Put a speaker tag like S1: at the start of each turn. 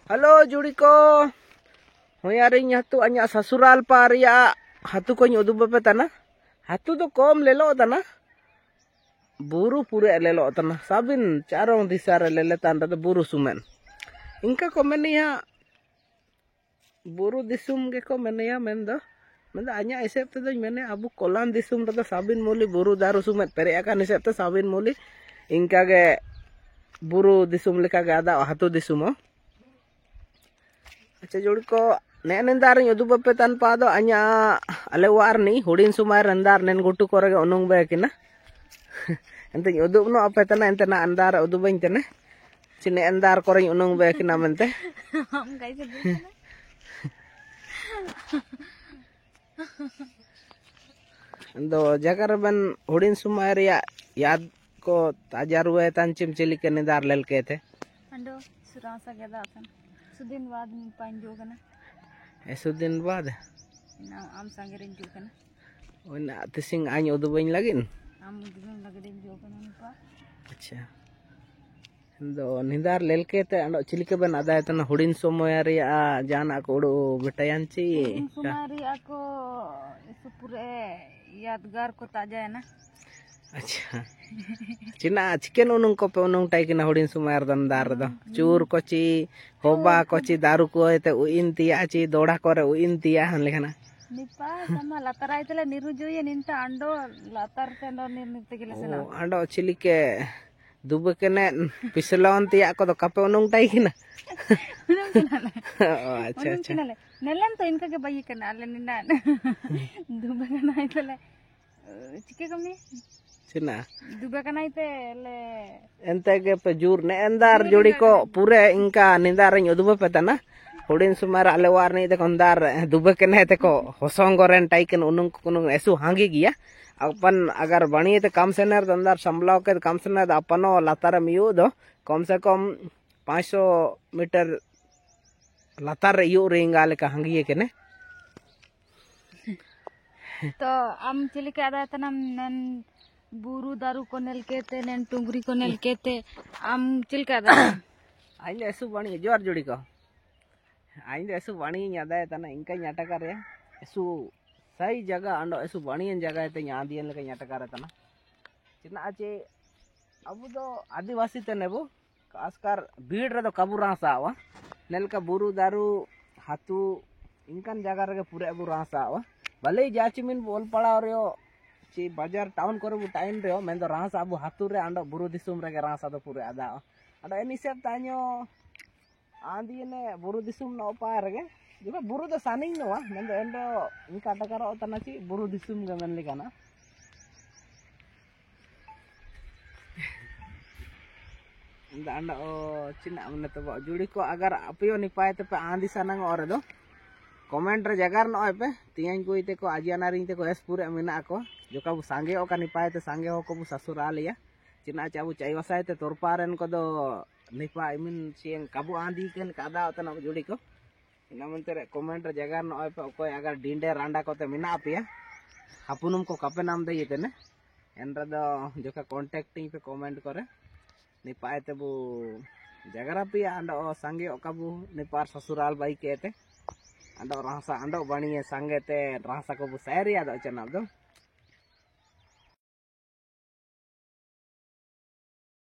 S1: Halo Judiko, hoyarinya hatu anya sasural paria hatu ko nyodu bepe tanah. Hatu to kom lelo tanah. Buru pure lelo tanah. Sabin carong disare lele tanda to buru sumen. Inka komenia buru disum ke komenia mendo. Mendo anya isep to mene abu kolam disum to sabin muli buru daru sumet pere akan isep to sabin muli. Inka ke buru disum leka ke ada hatu disumo. अच्छा जुड़को नेंदार यदु बप्पे तन पादो अन्या अले वारनी हुडिन सुमार अंदार नेन गुट्टू कोरगे ओनुंग बेकिना एंते Yadu no अपे तना एंते ना अंदार उदु बइन तने चिने अंदार कोरे ओनुंग बेकिना मेंते हम कैसे अंदो जगर बन हुडिन सुमार या याद को ताजा रुए तन चिमचिली के नेंदार लेल के थे
S2: अंदो सुरासा गेदा तन सुदिन बाद में पाइन जो कना
S1: सुदिन बाद
S2: ना आम संगरेन जो कना
S1: ओना तिसिंग आኝ उदु बइन लगिन
S2: आम उदु लगदेन जो कना पा
S1: अच्छा दो निदार लेलकेते अंडो चिलिके बन आदा तन हुडिन समय रे जाना को उडो बेटायांची
S2: सुमारी आको सुपुरे यादगार को ताजा है ना
S1: अच्छा चिना चिकन उनुंग को पे उनुंग टाई किना हुडिन सुमार दंदार दो चूर कोची होबा कोची दारू को एते उइनतिया ची दोड़ा करे उइनतिया हन लेखना
S2: Nipah sama latar aitele niru joye ninta ando latar tendo nirte gile sena
S1: ando चिलिके दुबे कने पिसलौन तिया को तो कपे उनुंग टाई किना अच्छा अच्छा
S2: नेलन तो इनका के बाई कना ले निना दुबे कना आइतले चिके कमी
S1: चिना
S2: दुबे कना आइते ले
S1: एंते के पे जूर ने अंदार जोड़ी को पूरे इनका निंदार उदुबे पे तना हुडिन सुमार अले वारनी ते कंदार दुबे कने ते को होसोंगोरेन टाइकन उनुंग कुनुंग एसु हांगी गिया अपन अगर बणी ते कम सेनर दंदार संभलाव के कम सेनर अपनो लातार मियो दो कम से कम 500 मीटर लातार यू रेंगा लेका हांगी केने
S2: तो आम चिलिके आदा तनम नन बुरु दारू को नेल केते नेन टुंगरी को नेल केते आम चिलिके आदा
S1: आइन एसु बणी जोर जोड़ी को आइन एसु बणी यादा तना इनका नाटक रे एसु सही जगह अंडो एसु बणी जगह ते यादियन लेका नाटक रे तना चिना आचे अब दो आदिवासी ते नेबो खासकर भीड़ रे दो कबू रासावा नेल का बुरु दारू हातू इनकन जगह रे पूरे अबू रासावा भले जाचिमिन बोल पड़ा रे ची बाजार टाउन करे बु टाइम रे मेन दो रासा अबू हातू रे अंडो बुरु दिसुम रे रासा दो पूरे आदा अंडो एनी सेप ताño आंदी ने बुरु दिसुम न पार गे जो बुरु दो सानिंग नवा मेन दो एंडो इनका टकरो तना ची बुरु दिसुम गे मेन लिकाना अंडो चिना मने तो जुड़ी को अगर अपयो निपाय ते पे आंदी सानंग और दो कमेंट रे जगार न पे तियान को इते को आजियानारी ते को एस पूरे मिना को जो का सांगे ओ का निपाय ते सांगे हो को ससुराल या चिना चाबू चाइवासाय ते तोरपारन को दो निपा इमिन चेन काबू आंदी केन कादा तना जुड़ी को इना मनते रे कमेंट रे जगार न पे कोई अगर डिंडे रांडा को ते मिना पे हपुनुम को कपे नाम दे ये ने एनरा दो जो का कांटेक्टिंग पे कमेंट करे निपाय ते बु जगरा पे अंडो सांगे ओ काबू निपार ससुराल बाई केते अंडो रासा अंडो बणी संगे ते रासा को बु सैरिया दो चना दो